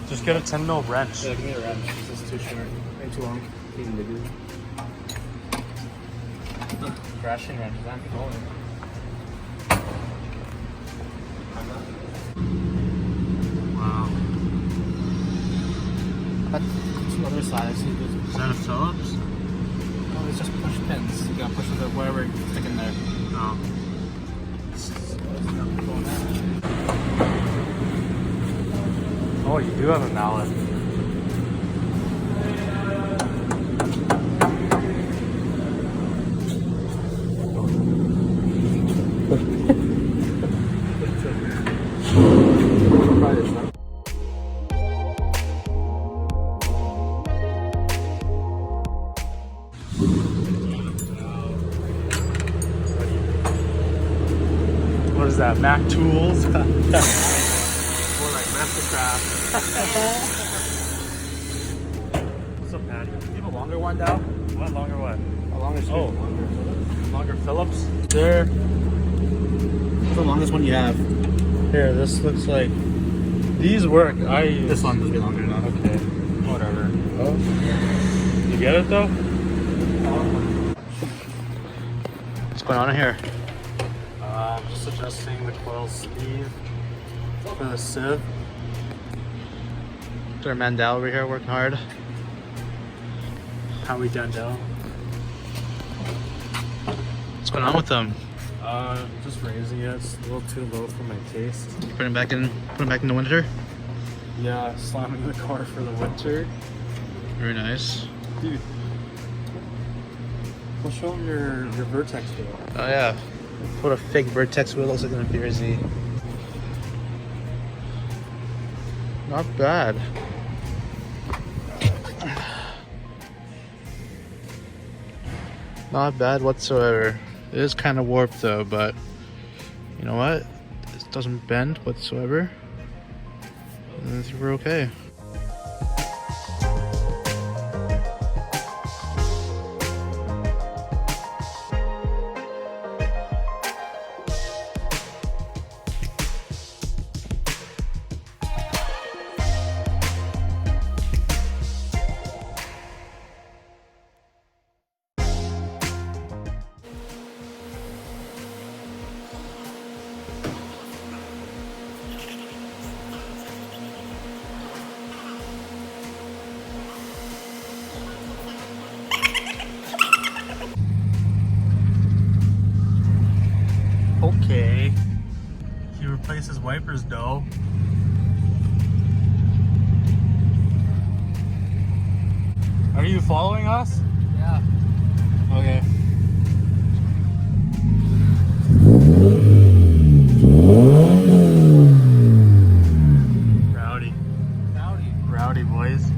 Just get a 10 mil wrench. Yeah, give me a wrench. This is too short. Way too long. Even bigger. Crashing wrench. Is that going? Wow. That's the other side. I see this. Is that a Phillips? Oh, it's just push pins. You gotta push the whatever stick in there. No. Oh, you do have a mallet. What is that? Mac Tools? More like Mastercraft. What's up, Patty? You have a longer one now? What? Longer what? A longer screw. Oh. Longer Phillips? There. What's the longest one you have? Here, this looks like... These work. This one must be longer enough. Okay. Whatever. Oh. You get it, though? What's going on here? Just adjusting the coil sleeve for the sieve. Their Mandel over here working hard. Howie Dendell. What's going on with them? Just raising it. It's a little too low for my taste. You put it back in the winter? Yeah, slamming the car for the winter. Very nice. Dude. We'll show them your Vertex wheel. Oh yeah. What a fake Vertex wheel looks like in a BRZ. Not bad. Not bad whatsoever. It is kind of warped though, but you know what? It doesn't bend whatsoever. I think we're okay. Okay. He replaces wipers though. Are you following us? Yeah. Okay. Rowdy. Howdy. Rowdy boys.